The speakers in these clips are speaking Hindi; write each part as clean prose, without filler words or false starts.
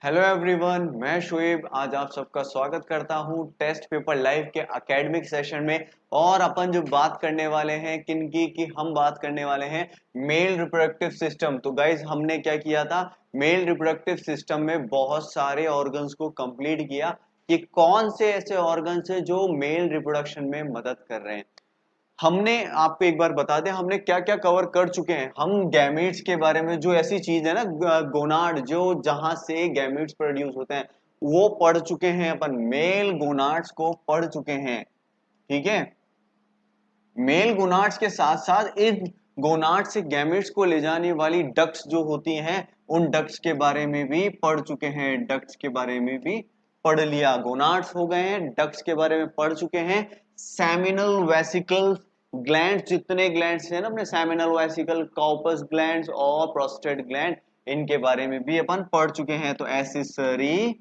हेलो एवरीवन, मैं शुएब आज आप सबका स्वागत करता हूं टेस्ट पेपर लाइव के एकेडमिक सेशन में। और अपन जो बात करने वाले हैं किनकी कि हम बात करने वाले हैं मेल रिप्रोडक्टिव सिस्टम। तो गाइज हमने क्या किया था, मेल रिप्रोडक्टिव सिस्टम में बहुत सारे ऑर्गन्स को कंप्लीट किया कि कौन से ऐसे ऑर्गन्स हैं जो मेल रिप्रोडक्शन में मदद कर रहे हैं। हमने आपको एक बार बता दें हमने क्या क्या कवर कर चुके हैं। हम गैमेट्स के बारे में, जो ऐसी चीज है ना गोनाड, जो जहां से गैमेट्स प्रोड्यूस होते हैं वो पढ़ चुके हैं। अपन मेल गोनाड्स को पढ़ चुके हैं, ठीक है। मेल गोनाड्स के साथ साथ इन गोनाड से गैमेट्स को ले जाने वाली डक्ट्स जो होती हैं उन डक्ट्स के बारे में भी पढ़ चुके हैं। डक्ट्स के बारे में भी पढ़ लिया। गोनाड्स हो गए हैं, डक्ट्स के बारे में पढ़ चुके हैं। सेमिनल वेसिकल ग्लैंड्स, जितने ग्लैंड्स हैं ना अपने, सेमिनल वेसिकल, कॉर्पस ग्लैंड्स और प्रोस्टेट ग्लैंड, इनके बारे में भी अपन पढ़ चुके हैं। तो एसेसरी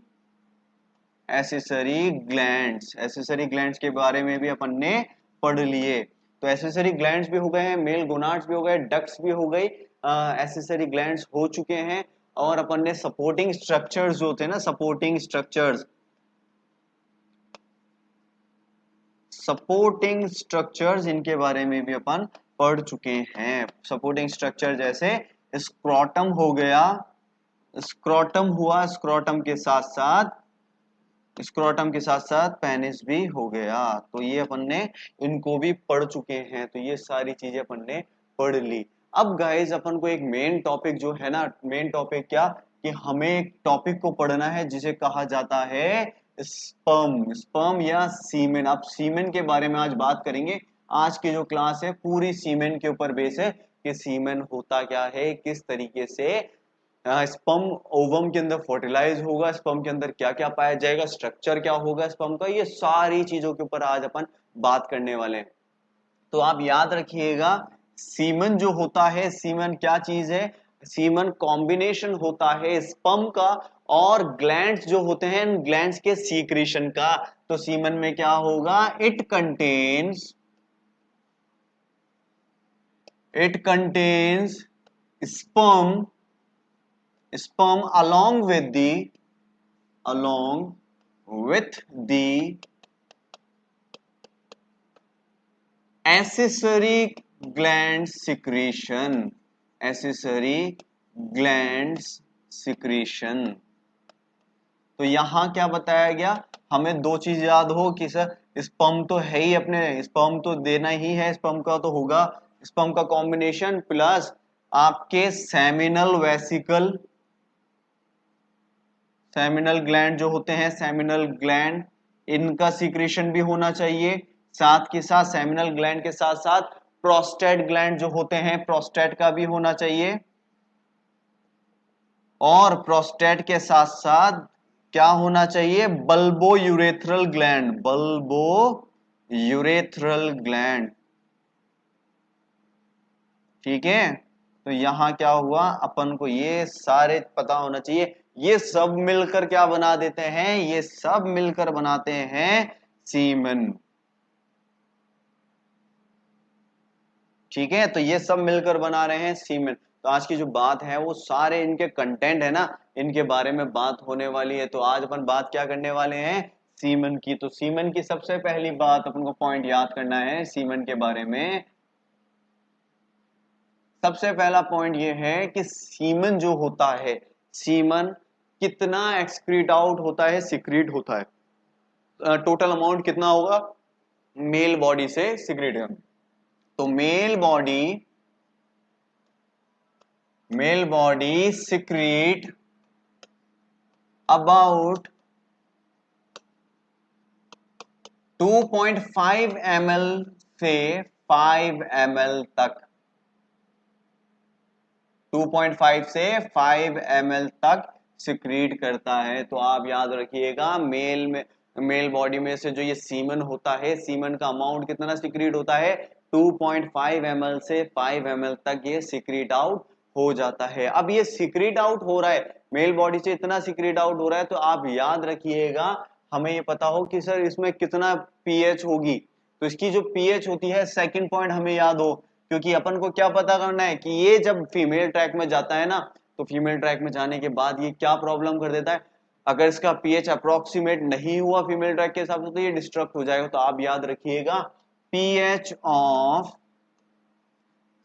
ग्लैंड्स के बारे में भी अपन ने पढ़ लिए। तो एसेसरी ग्लैंड्स भी हो गए हैं, मेल गोनाड्स भी हो गए, डक्ट्स भी हो गई, एसेसरी ग्लैंड्स हो चुके हैं। और अपन ने सपोर्टिंग स्ट्रक्चर्स जो होते हैं ना, सपोर्टिंग स्ट्रक्चर्स इनके बारे में भी अपन पढ़ चुके हैं। सपोर्टिंग स्ट्रक्चर जैसे स्क्रोटम हो गया, स्क्रोटम हुआ, स्क्रोटम के साथ साथ पेनिस भी हो गया। तो ये अपन ने इनको भी पढ़ चुके हैं। तो ये सारी चीजें अपन ने पढ़ ली। अब गाइस अपन को एक मेन टॉपिक जो है ना, मेन टॉपिक क्या कि हमें एक टॉपिक को पढ़ना है जिसे कहा जाता है स्पर्म या सीमेन। अब सीमेन के बारे में आज बात करेंगे। आज की जो क्लास है पूरी सीमेन के ऊपर बेस है कि सीमेन होता क्या है, किस तरीके से स्पर्म ओवम के अंदर फर्टिलाइज होगा, स्पर्म के अंदर क्या क्या पाया जाएगा, स्ट्रक्चर क्या होगा स्पर्म का, ये सारी चीजों के ऊपर आज अपन बात करने वाले हैं। तो आप याद रखिएगा, सीमन जो होता है, सीमन क्या चीज है, सीमन कॉम्बिनेशन होता है स्पर्म का और ग्लैंड्स जो होते हैं, ग्लैंड्स के सीक्रेशन का। तो सीमन में क्या होगा, it contains sperm along with the accessory glands secretion। तो यहां क्या बताया गया, हमें दो चीज याद हो कि सर स्पर्म तो है ही, अपने स्पर्म तो देना ही है, स्पर्म का तो होगा, स्पर्म का कॉम्बिनेशन प्लस आपके सेमिनल ग्लैंड जो होते हैं, सेमिनल ग्लैंड, इनका सीक्रेशन भी होना चाहिए। साथ के साथ सेमिनल ग्लैंड के साथ साथ प्रोस्टेट ग्लैंड जो होते हैं, प्रोस्टेट का भी होना चाहिए। और प्रोस्टेट के साथ साथ क्या होना चाहिए, बल्बो यूरेथ्रल ग्लैंड। ठीक है। तो यहां क्या हुआ, अपन को ये सारे पता होना चाहिए। ये सब मिलकर क्या बना देते हैं, ये सब मिलकर बनाते हैं सीमन। ठीक है, तो ये सब मिलकर बना रहे हैं सीमेंट। तो आज की जो बात है वो सारे इनके कंटेंट है ना, इनके बारे में बात होने वाली है। तो आज अपन बात क्या करने वाले हैं, सीमन की। तो सीमन की सबसे पहली बात अपन को पॉइंट याद करना है सीमन के बारे में। सबसे पहला पॉइंट ये है कि सीमन जो होता है, सीमन कितना एक्सक्रीट आउट होता है, सिक्रीट होता है, टोटल अमाउंट कितना होगा मेल बॉडी से सिक्रीट है। तो mail body secrete about 2.5 ml से 5 ml तक, 2.5 से 5 ml तक सिक्रीट करता है। तो आप याद रखिएगा, मेल बॉडी में से जो ये सीमन होता है, सीमन का अमाउंट कितना सिक्रीट होता है, 2.5 ml से 5 ml तक ये सिक्रीट आउट हो जाता है। अब ये सिक्रीट आउट हो रहा है, मेल बॉडी से इतना सिक्रीट आउट हो रहा है, तो आप याद रखिएगा, हमें ये पता हो कि सर इसमें कितना पीएच होगी। तो इसकी जो पीएच होती है, सेकंड पॉइंट हमें याद हो, क्योंकि अपन को क्या पता करना है कि ये जब फीमेल ट्रैक में जाता है ना, तो फीमेल ट्रैक में जाने के बाद ये क्या प्रॉब्लम कर देता है, अगर इसका पीएच अप्रोक्सीमेट नहीं हुआ फीमेल ट्रैक के हिसाब से तो ये डिस्ट्रक्ट हो जाएगा। तो आप याद रखिएगा pH of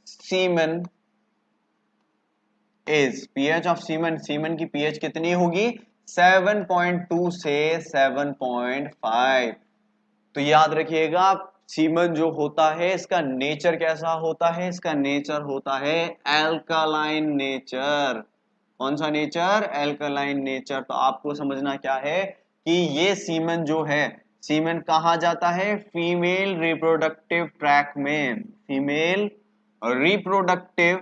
semen is, pH of semen, semen की पीएच कितनी होगी 7.2 से 7.5। तो याद रखिएगा सीमन जो होता है इसका नेचर कैसा होता है, इसका नेचर होता है एल्कालाइन नेचर। कौन सा नेचर, एल्कालाइन नेचर। तो आपको समझना क्या है कि ये सीमन जो है, सीमन कहा जाता है फीमेल रिप्रोडक्टिव ट्रैक में, female reproductive,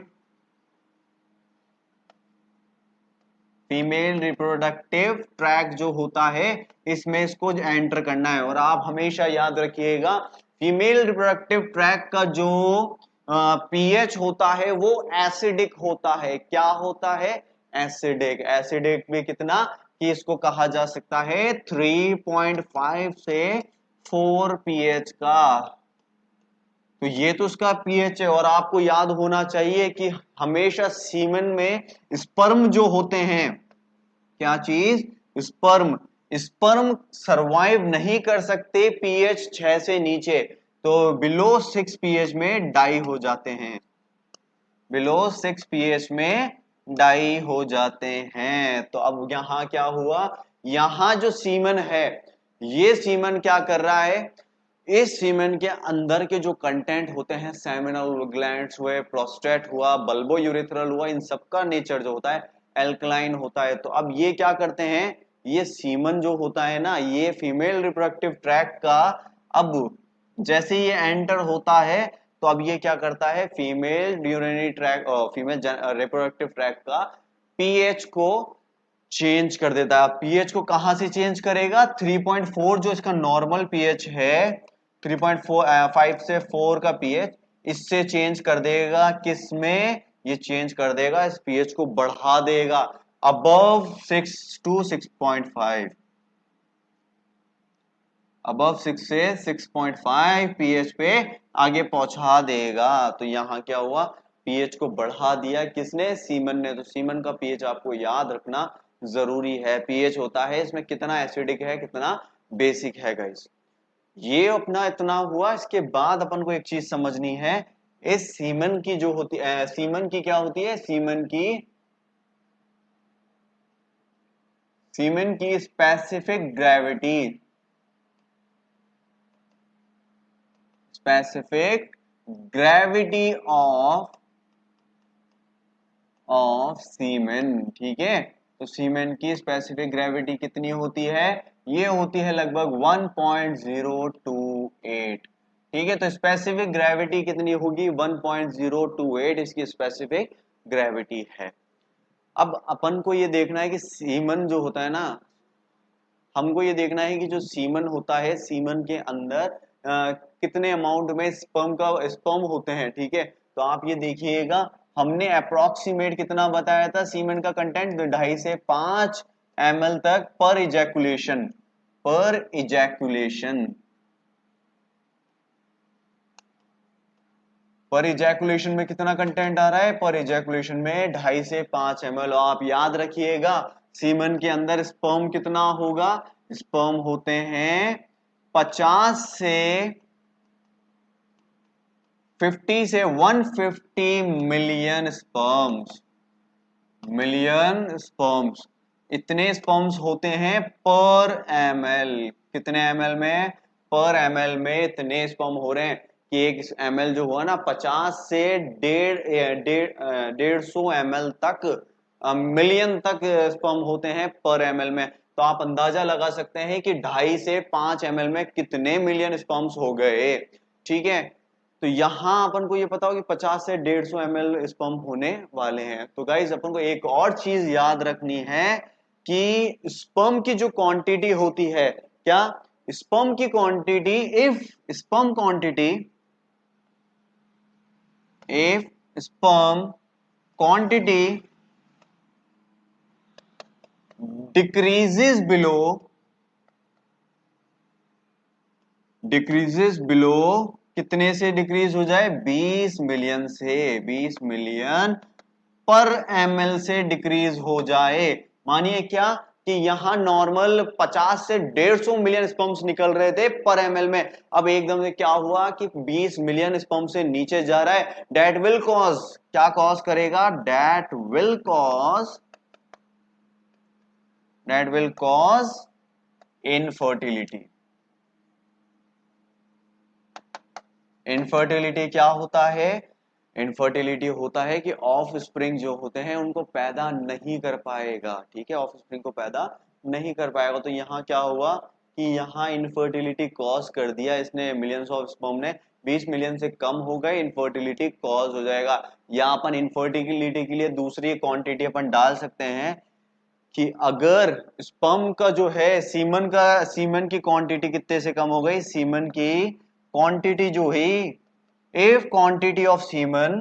female reproductive tract जो होता है इसमें इसको एंटर करना है। और आप हमेशा याद रखिएगा फीमेल रिप्रोडक्टिव ट्रैक का जो पीएच होता है वो एसिडिक होता है। क्या होता है, एसिडिक। एसिडिक में कितना कि इसको कहा जा सकता है 3.5 से 4 पीएच का। तो ये तो उसका पीएच है। और आपको याद होना चाहिए कि हमेशा सीमन में स्पर्म जो होते हैं, क्या चीज, स्पर्म, स्पर्म सरवाइव नहीं कर सकते पीएच 6 से नीचे, तो बिलो 6 पीएच में डाई हो जाते हैं, बिलो 6 पीएच में डाई हो जाते हैं। तो अब यहां क्या हुआ, यहां जो सीमन है ये सीमन क्या कर रहा है, इस सीमेन के अंदर के जो कंटेंट होते हैं, सेमिनल ग्लैंड्स हुए, प्रोस्टेट हुआ, बल्बो यूरिथ्रल हुआ, इन सबका नेचर जो होता है एल्कलाइन होता है। तो अब ये क्या करते हैं, ये सीमन जो होता है ना, ये फीमेल रिप्रोडक्टिव ट्रैक का अब जैसे ये एंटर होता है तो अब ये क्या करता है, female urinary track, female reproductive tract का पीएच को चेंज कर देता है। पीएच को कहां से चेंज करेगा, 3.4 जो इसका नॉर्मल पीएच है, 3.5 से 4 का पीएच, इससे चेंज कर देगा किसमें, ये चेंज कर देगा इस पीएच को बढ़ा देगा अबव 6 टू 6.5, अबव 6 से 6.5 पीएच पे आगे पहुंचा देगा। तो यहां क्या हुआ, पीएच को बढ़ा दिया किसने, सीमन ने। तो सीमन का पीएच आपको याद रखना जरूरी है। पीएच होता है इसमें कितना एसिडिक है कितना बेसिक है गाइस। ये अपना इतना हुआ। इसके बाद अपन को एक चीज समझनी है, इस सीमन की जो होती है, सीमन की क्या होती है, सीमन की specific gravity, specific gravity of semen, ठीक है। तो सीमेन की स्पेसिफिक ग्रेविटी कितनी होती है, ये होती है लगभग 1.028, ठीक है। तो स्पेसिफिक ग्रेविटी कितनी होगी 1.028 इसकी स्पेसिफिक ग्रेविटी है। अब अपन को ये देखना है कि सीमन जो होता है ना, हमको ये देखना है कि जो सीमन होता है, सीमन के अंदर कितने अमाउंट में स्पर्म होते हैं, ठीक है। तो आप ये देखिएगा, हमने अप्रोक्सीमेट कितना बताया था सीमन का कंटेंट, 2.5 से 5 ml तक पर इजैकुलेशन, पर इजैकुलेशन, पर इजैकुलेशन में कितना कंटेंट आ रहा है, पर इजैकुलेशन में 2.5 से 5 ml। आप याद रखिएगा सीमन के अंदर स्पर्म कितना होगा, स्पर्म होते हैं 50 से 150 मिलियन स्पर्म्स, मिलियन स्पर्म्स, इतने स्पर्म्स होते हैं पर ml। कितने ml में, पर ml में इतने स्पर्म हो रहे हैं कि एक ml जो हुआ ना 50 से 150 ml तक, मिलियन तक स्पर्म होते हैं पर ml में। तो आप अंदाजा लगा सकते हैं कि 2.5 से 5 ml में कितने मिलियन स्पर्म्स हो गए, ठीक है। तो यहां अपन को ये पता हो कि 50 से 150 ml स्पर्म होने वाले हैं। तो गाइज अपन को एक और चीज याद रखनी है कि स्पर्म की जो क्वांटिटी होती है, क्या, स्पर्म की quantity, if sperm quantity, if sperm quantity decreases below, कितने से डिक्रीज हो जाए, 20 मिलियन से, 20 मिलियन पर ml से डिक्रीज हो जाए। मानिए क्या कि यहां नॉर्मल 50 से 150 मिलियन स्पर्म्स निकल रहे थे पर ml में, अब एकदम से क्या हुआ कि 20 मिलियन स्पर्म से नीचे जा रहा है। दैट विल कॉज, क्या कॉज करेगा, that will cause infertility. Infertility क्या होता है, इनफर्टिलिटी होता है कि ऑफ स्प्रिंग जो होते हैं उनको पैदा नहीं कर पाएगा। ठीक है, ऑफ स्प्रिंग को पैदा नहीं कर पाएगा। तो यहाँ क्या हुआ कि यहाँ इनफर्टिलिटी कॉज कर दिया इसने, मिलियंस ऑफ स्पर्म ने 20 मिलियन से कम हो गए, इनफर्टिलिटी कॉज हो जाएगा। या अपन इनफर्टिलिटी के लिए दूसरी क्वांटिटी अपन डाल सकते हैं कि अगर स्पर्म का जो है सीमन की क्वांटिटी कितने से कम हो गई, सीमन की क्वांटिटी जो है, if quantity of semen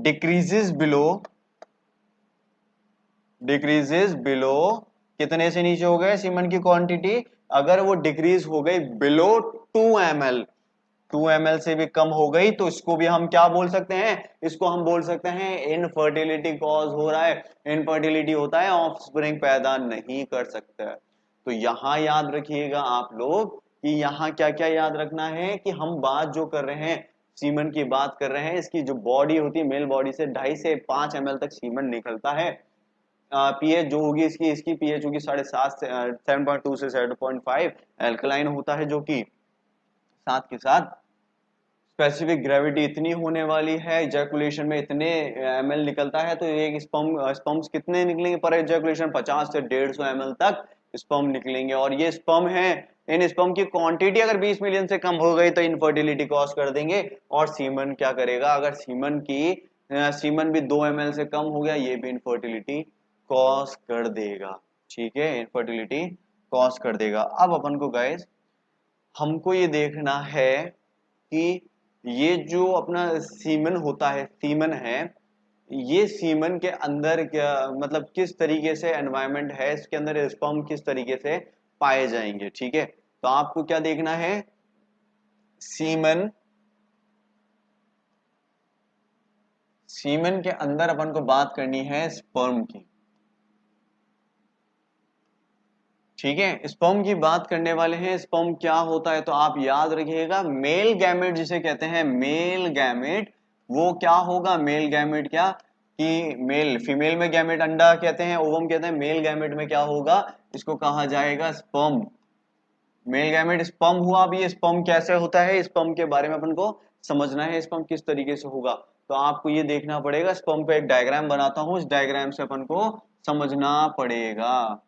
decreases below कितने से नीचे हो गए सीमन की क्वांटिटी, अगर वो डिक्रीज हो गई बिलो 2 ml, 2 ml से भी कम हो गई, तो इसको भी हम क्या बोल सकते हैं, इसको हम बोल सकते हैं इनफर्टिलिटी कॉज हो रहा है। इनफर्टिलिटी होता है ऑफस्प्रिंग पैदा नहीं कर सकता है। तो यहां याद रखिएगा आप लोग कि यहाँ क्या क्या याद रखना है कि हम बात जो कर रहे हैं सीमन की बात कर रहे हैं, इसकी जो बॉडी होती है मेल बॉडी से 2.5 से 5 ml तक सीमन निकलता है। पीएच जो होगी इसकी इसकी पीएच होगी 7.5 से 7.2 से 7.5, एल्कलाइन होता है जो कि साथ के साथ स्पेसिफिक ग्रेविटी इतनी होने वाली है, इजैकुलेशन में इतने ml निकलता है, तो एक स्पर्म्स कितने निकलेंगे पर इजैकुलेशन, 50 से 150 ml तक स्पर्म निकलेंगे। और ये स्पर्म है, इन स्पर्म की क्वांटिटी अगर 20 मिलियन से कम हो गई तो इनफर्टिलिटी कॉज कर देंगे। और सीमन क्या करेगा, अगर सीमन भी 2 ml से कम हो गया, ये भी इनफर्टिलिटी कॉज कर देगा। ठीक है, इनफर्टिलिटी कॉज कर देगा। अब अपन को गाइस हमको ये देखना है कि ये जो अपना सीमन होता है, सीमन है, ये सीमन के अंदर क्या मतलब किस तरीके से एनवायरनमेंट है, इसके अंदर स्पर्म किस तरीके से पाए जाएंगे। ठीक है, तो आपको क्या देखना है, सीमन के अंदर अपन को बात करनी है स्पर्म की। ठीक है, स्पर्म की बात करने वाले हैं। स्पर्म क्या होता है तो आप याद रखिएगा, मेल गैमेट जिसे कहते हैं, मेल गैमेट वो क्या होगा, मेल गैमेट क्या कि मेल, फीमेल में गैमेट अंडा कहते हैं, ओवम कहते हैं, मेल गैमेट में क्या होगा, इसको कहा जाएगा स्पर्म। मेल गैमेट स्पर्म हुआ। अब ये स्पर्म कैसे होता है, स्पर्म के बारे में अपन को समझना है, स्पर्म किस तरीके से होगा। तो आपको ये देखना पड़ेगा, स्पर्म पे एक डायग्राम बनाता हूं, इस डायग्राम से अपन को समझना पड़ेगा।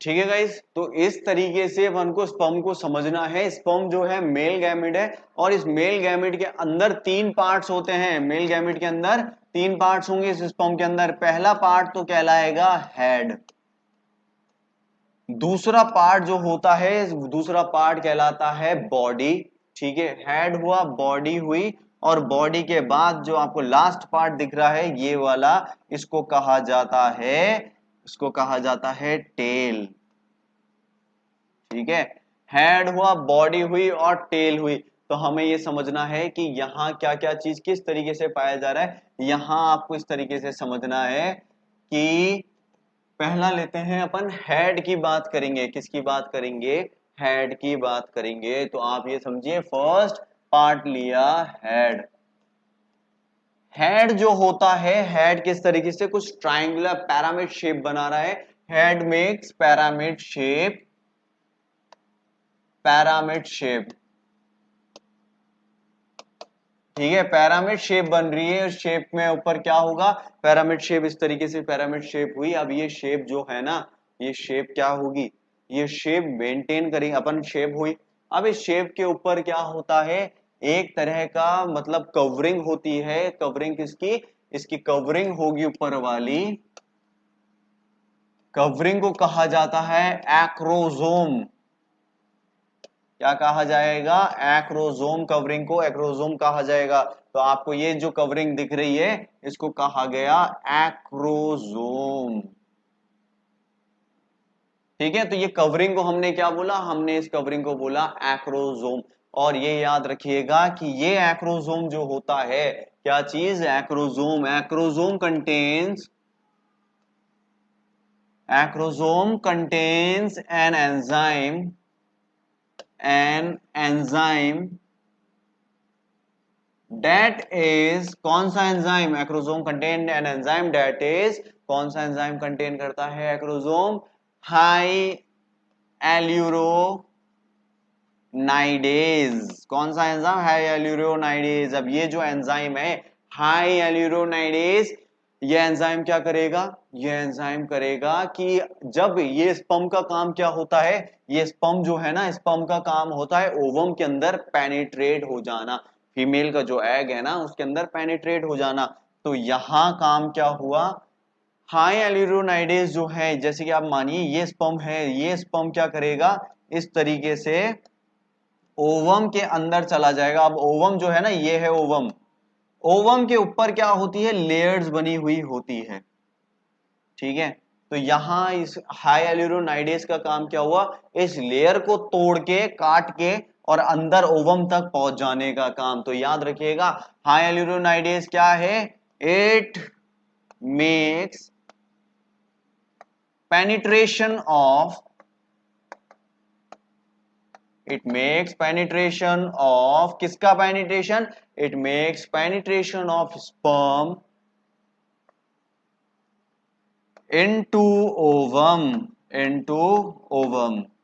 ठीक है गाइस, तो इस तरीके से अपन को स्पर्म को समझना है। स्पर्म जो है मेल गैमेट है, और इस मेल गैमेट के अंदर 3 पार्ट्स होते हैं। मेल गैमेट के अंदर 3 पार्ट्स होंगे इस स्पर्म के अंदर। पहला पार्ट तो कहलाएगा हेड, दूसरा पार्ट जो होता है, दूसरा पार्ट कहलाता है बॉडी। ठीक है, हेड हुआ, बॉडी हुई, और बॉडी के बाद जो आपको लास्ट पार्ट दिख रहा है ये वाला, इसको कहा जाता है टेल। ठीक है, हेड हुआ, बॉडी हुई और टेल हुई। तो हमें ये समझना है कि यहाँ क्या क्या चीज किस तरीके से पाया जा रहा है। यहाँ आपको इस तरीके से समझना है कि पहला लेते हैं अपन, हेड की बात करेंगे। किसकी बात करेंगे, हेड की बात करेंगे। तो आप ये समझिए, फर्स्ट पार्ट लिया हेड। हेड जो होता है, हेड किस तरीके से कुछ ट्रायंगुलर पैरामिड शेप बना रहा है। Head makes pyramid shape, pyramid shape. ठीक है, पैरामिड शेप बन रही है, शेप में ऊपर क्या होगा, पैरामिड शेप, इस तरीके से पैरामिड शेप हुई। अब ये शेप जो है ना, ये शेप क्या होगी, ये शेप मेंटेन करेंगे अपन, शेप हुई। अब इस शेप के ऊपर क्या होता है, एक तरह का मतलब कवरिंग होती है। कवरिंग किसकी, इसकी कवरिंग होगी ऊपर वाली, कवरिंग को कहा जाता है एक्रोजोम। क्या कहा जाएगा? एक्रोजोम। कवरिंग को एक्रोजोम कहा जाएगा। तो आपको ये जो कवरिंग दिख रही है इसको कहा गया एक्रोजोम। ठीक है, तो ये कवरिंग को हमने क्या बोला? हमने इस कवरिंग को बोला एक्रोजोम। और ये याद रखिएगा कि ये एक्रोजोम जो होता है, क्या चीज? Acrosome. Acrosome contains an enzyme that is, कौन सा enzyme? Acrosome contain an enzyme that is, कौन सा एंजाइम कंटेन करता है एक्रोजोम? हाई एल्यूरोनाइडेज। कौन सा एंजाइम? हाई एल्यूरोनाइडेज। अब ये जो एंजाइम है हाई एल्यूरोनाइडेज, ये एंजाइम क्या करेगा? ये एंजाइम करेगा कि जब ये स्पर्म का काम क्या होता है, ये स्पर्म जो है ना, स्पर्म का काम होता है ओवम के अंदर पेनिट्रेट हो जाना। फीमेल का जो एग है ना उसके अंदर पेनिट्रेट हो जाना। तो यहां काम क्या हुआ? हाई एल्यूरोनाइडेज जो है, जैसे कि आप मानिए ये स्पर्म है, ये स्पर्म क्या करेगा? इस तरीके से ओवम के अंदर चला जाएगा। अब ओवम जो है ना, ये है ओवम। ओवम के ऊपर क्या होती है? लेयर्स बनी हुई होती है। ठीक है, तो यहां इस हाई एल्यूरोनाइडेज का काम क्या हुआ? इस लेयर को तोड़ के, काट के और अंदर ओवम तक पहुंच जाने का काम। तो याद रखिएगा हाई एल्यूरोनाइडेज क्या है? It makes penetration of it makes penetration of किसका penetration? It makes penetration of sperm into ovum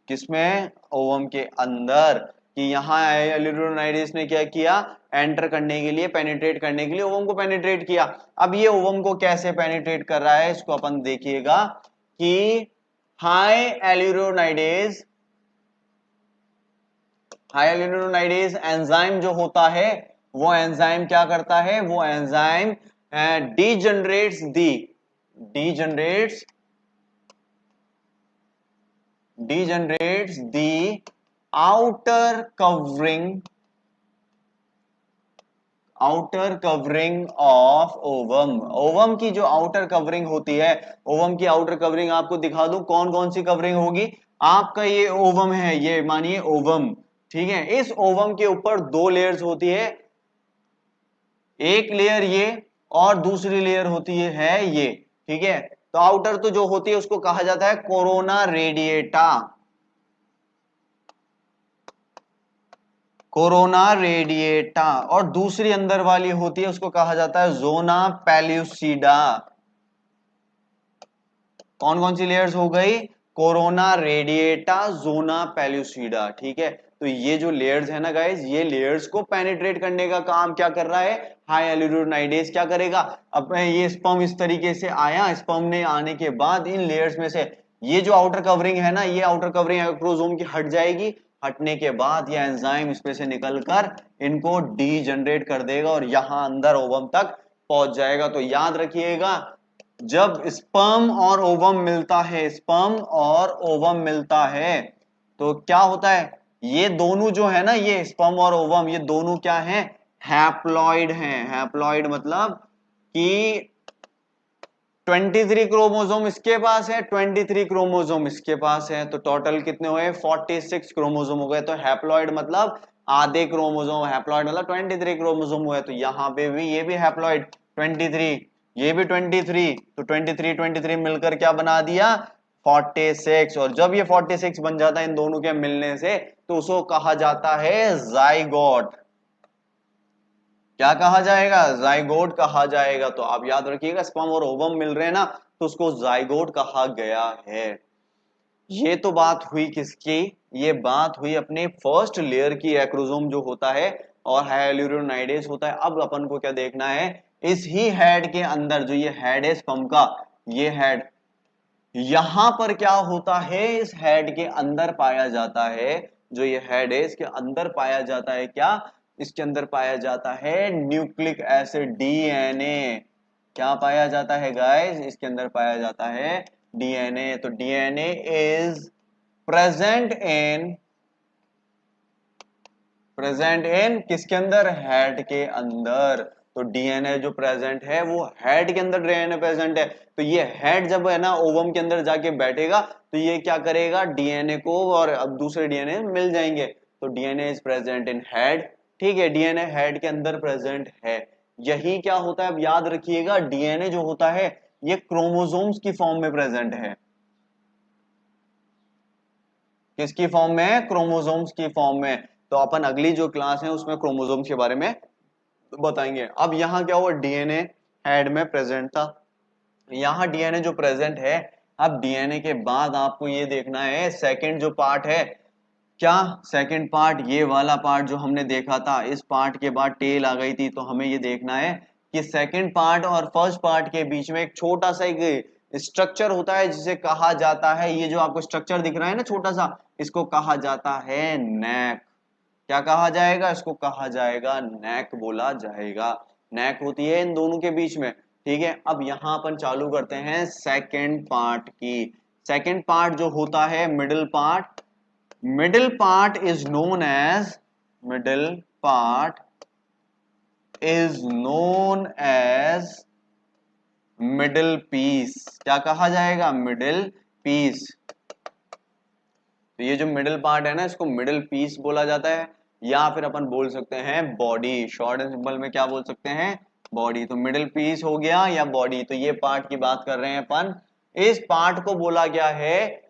किसमें? ओवम के अंदर। कि यहां एल्यूरोनाइडेज ने क्या किया? एंटर करने के लिए, पेनिट्रेट करने के लिए ओवम को पेनिट्रेट किया। अब ये ओवम को कैसे पेनिट्रेट कर रहा है इसको अपन देखिएगा कि हाई एल्यूरोनाइडेज एंजाइम जो होता है, वो एंजाइम क्या करता है? वो enzyme degenerates the outer covering of ovum. Ovum की जो आउटर कवरिंग होती है, ओवम की आउटर कवरिंग आपको दिखा दूं कौन कौन सी कवरिंग होगी। आपका ये ओवम है, ये मानिए ओवम। ठीक है, इस ओवम के ऊपर दो लेयर्स होती है, एक लेयर ये और दूसरी लेयर होती है ये। ठीक है, तो आउटर तो जो होती है उसको कहा जाता है कोरोना रेडिएटा। और दूसरी अंदर वाली होती है उसको कहा जाता है जोना पेल्यूसिडा। कौन कौन सी लेयर्स हो गई? कोरोना रेडिएटा, जोना पेल्यूसिडा। ठीक है, तो ये जो लेयर्स है ना गाइस, ये लेयर्स को पेनिट्रेट करने का काम क्या कर रहा है? हाई एल्यूरोनाइडेज क्या करेगा? अब ये स्पर्म इस तरीके से आया, स्पर्म ने आने के बाद इन लेयर्स में से ये जो आउटर कवरिंग है ना, ये आउटर कवरिंग एक्रोजोम की हट जाएगी। हटने के बाद ये एंजाइम इसमें से निकलकर इनको डीजनरेट कर देगा और यहां अंदर ओवम तक पहुंच जाएगा। तो याद रखिएगा जब स्पर्म और ओवम मिलता है तो क्या होता है? ये दोनों जो है ना, ये स्पर्म और ओवम, ये दोनों क्या हैं? हैप्लॉइड हैं। हैप्लॉइड मतलब कि 23 क्रोमोसोम इसके पास है, 23 क्रोमोसोम इसके पास है, तो टोटल कितने हुए? 46 क्रोमोसोम हो गए। तो हैप्लॉइड मतलब आधे क्रोमोसोम, हैप्लॉइड मतलब 23 क्रोमोसोम हुए। तो यहाँ पे भी ये भी हैप्लॉइड 23, ये भी 23, तो 23 मिलकर क्या बना दिया? 46। और जब ये 46 बन जाता है इन दोनों के मिलने से, तो उसको कहा जाता है जाइगोट। क्या कहा जाएगा? जाइगोट कहा जाएगा। तो आप याद रखिएगा स्पर्म और ओवम मिल रहे हैं ना, तो उसको जाइगोट कहा गया है। ये तो बात हुई किसकी? ये बात हुई अपने फर्स्ट लेयर की, एक्रोजोम जो होता है और हाइल्यूरोनाइडेज होता है। अब अपन को क्या देखना है? इस ही हेड के अंदर, जो ये हेड है स्पर्म का, ये हेड, यहां पर क्या होता है? इस हेड के अंदर पाया जाता है, जो ये हेड है इसके अंदर पाया जाता है क्या? इसके अंदर पाया जाता है न्यूक्लिक एसिड, डीएनए। क्या पाया जाता है गाइस? इसके अंदर पाया जाता है डीएनए, तो डीएनए इज प्रेजेंट इन किसके अंदर, हेड के अंदर। तो डीएनए जो प्रेजेंट है वो हेड के अंदर डीएनए प्रेजेंट है। तो ये हेड जब है ना ओवम के अंदर जाके बैठेगा तो ये क्या करेगा, डीएनए को और अब दूसरे डीएनए मिल जाएंगे। तो DNA is present in head, ठीक है, डीएनए हेड के अंदर प्रेजेंट है। यही क्या होता है, अब याद रखिएगा, डीएनए जो होता है ये क्रोमोसोम्स की फॉर्म में प्रेजेंट है। किसकी फॉर्म में है, क्रोमोसोम्स की फॉर्म में। तो अपन अगली जो क्लास है उसमें क्रोमोसोम्स के बारे में बताएंगे। अब यहाँ क्या हुआ, डीएनए हेड में प्रेजेंट था, यहाँ डीएनए जो प्रेजेंट है। अब डीएनए के बाद आपको ये देखना है सेकंड जो पार्ट है, क्या सेकंड पार्ट, ये वाला पार्ट जो हमने देखा था, इस पार्ट के बाद टेल आ गई थी। तो हमें ये देखना है कि सेकंड पार्ट और फर्स्ट पार्ट के बीच में एक छोटा सा एक स्ट्रक्चर होता है जिसे कहा जाता है, ये जो आपको स्ट्रक्चर दिख रहा है ना छोटा सा, इसको कहा जाता है नेक। क्या कहा जाएगा, इसको कहा जाएगा नेक बोला जाएगा। नेक होती है इन दोनों के बीच में, ठीक है। अब यहां अपन चालू करते हैं सेकंड पार्ट की। सेकंड पार्ट जो होता है middle part, middle part is known as, middle part is known as middle piece. क्या कहा जाएगा, मिडिल पीस। तो ये जो मिडिल पार्ट है ना इसको मिडिल पीस बोला जाता है, या फिर अपन बोल सकते हैं बॉडी, शॉर्ट एंड सिंपल में क्या बोल सकते हैं, बॉडी। तो मिडिल पीस हो गया या बॉडी, तो ये पार्ट की बात कर रहे हैं अपन। इस पार्ट को बोला गया है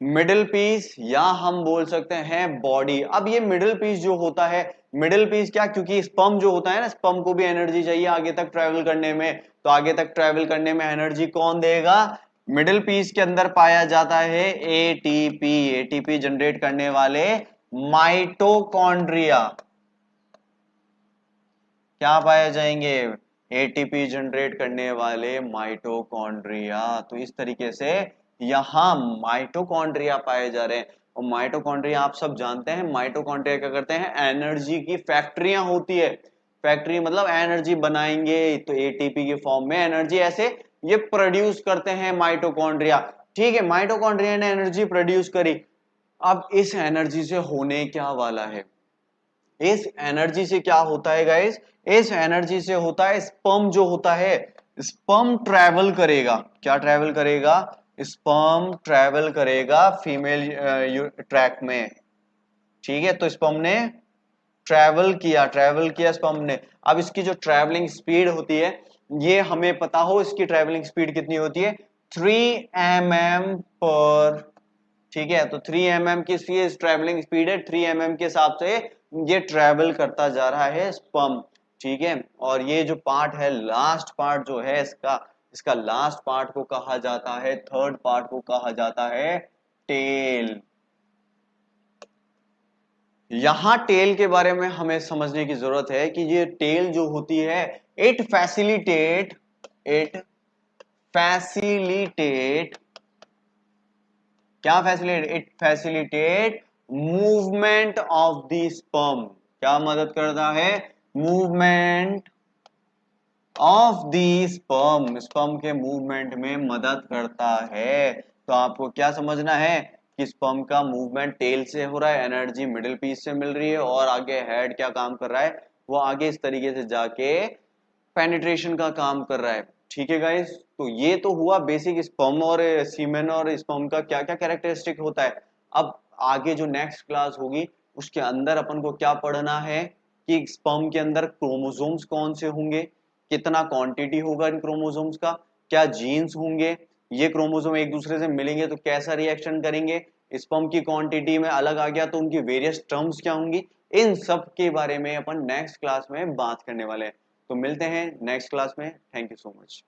मिडिल पीस, या हम बोल सकते हैं बॉडी। अब ये मिडिल पीस जो होता है, मिडिल पीस क्या, क्योंकि स्पर्म जो होता है ना, स्पर्म को भी एनर्जी चाहिए आगे तक ट्रेवल करने में, तो आगे तक ट्रेवल करने में एनर्जी कौन देगा, मिडिल पीस के अंदर पाया जाता है एटीपी। एटीपी जनरेट करने वाले माइटोकॉन्ड्रिया क्या पाए जाएंगे, एटीपी जनरेट करने वाले माइटोकॉन्ड्रिया। तो इस तरीके से यहां माइटोकॉन्ड्रिया पाए जा रहे हैं। और माइटोकॉन्ड्रिया आप सब जानते हैं, माइटोकॉन्ड्रिया क्या करते हैं, एनर्जी की फैक्ट्रियां होती है। फैक्ट्री मतलब एनर्जी बनाएंगे, तो एटीपी की फॉर्म में एनर्जी ऐसे ये प्रोड्यूस करते हैं माइटोकॉन्ड्रिया, ठीक है। माइटोकॉन्ड्रिया ने एनर्जी प्रोड्यूस करी। अब इस एनर्जी से होने क्या वाला है, इस एनर्जी से क्या होता है गाइस, इस एनर्जी से होता है स्पर्म जो होता है, स्पर्म ट्रैवल करेगा। क्या ट्रैवल करेगा, स्पर्म ट्रैवल करेगा फीमेल ट्रैक में, ठीक है। तो स्पर्म ने ट्रैवल किया स्पर्म ने। अब इसकी जो ट्रैवलिंग स्पीड होती है, ये हमें पता हो इसकी ट्रैवलिंग स्पीड कितनी होती है, 3 mm पर, ठीक है। तो 3 mm की इसकी ट्रैवलिंग स्पीड है, 3 mm के हिसाब से ये ट्रैवल करता जा रहा है स्पर्म, ठीक है। और ये जो पार्ट है, लास्ट पार्ट जो है इसका, इसका लास्ट पार्ट को कहा जाता है, थर्ड पार्ट को कहा जाता है टेल। यहां टेल के बारे में हमें समझने की जरूरत है कि ये टेल जो होती है, इट फैसिलिटेट क्या facilitate, it facilitate movement of the sperm. क्या मदद करता है, movement of the sperm, sperm के मूवमेंट में मदद करता है। तो आपको क्या समझना है कि स्पर्म का मूवमेंट टेल से हो रहा है, एनर्जी मिडिल पीस से मिल रही है, और आगे हेड क्या काम कर रहा है, वो आगे इस तरीके से जाके पेनिट्रेशन का काम कर रहा है, ठीक है गाइस। तो ये तो हुआ बेसिक स्पर्म और सीमेन और स्पर्म का क्या क्या कैरेक्टरिस्टिक होता है। अब आगे जो नेक्स्ट क्लास होगी उसके अंदर अपन को क्या पढ़ना है कि स्पर्म के अंदर क्रोमोसोम्स कौन से होंगे, कितना क्वांटिटी होगा इन क्रोमोसोम्स का, क्या जीन्स होंगे, ये क्रोमोसोम एक दूसरे से मिलेंगे तो कैसा रिएक्शन करेंगे, स्पर्म की क्वांटिटी में अलग आ गया तो उनकी वेरियस टर्म्स क्या होंगी, इन सब के बारे में अपन नेक्स्ट क्लास में बात करने वाले हैं। तो मिलते हैं नेक्स्ट क्लास में, थैंक यू सो मच।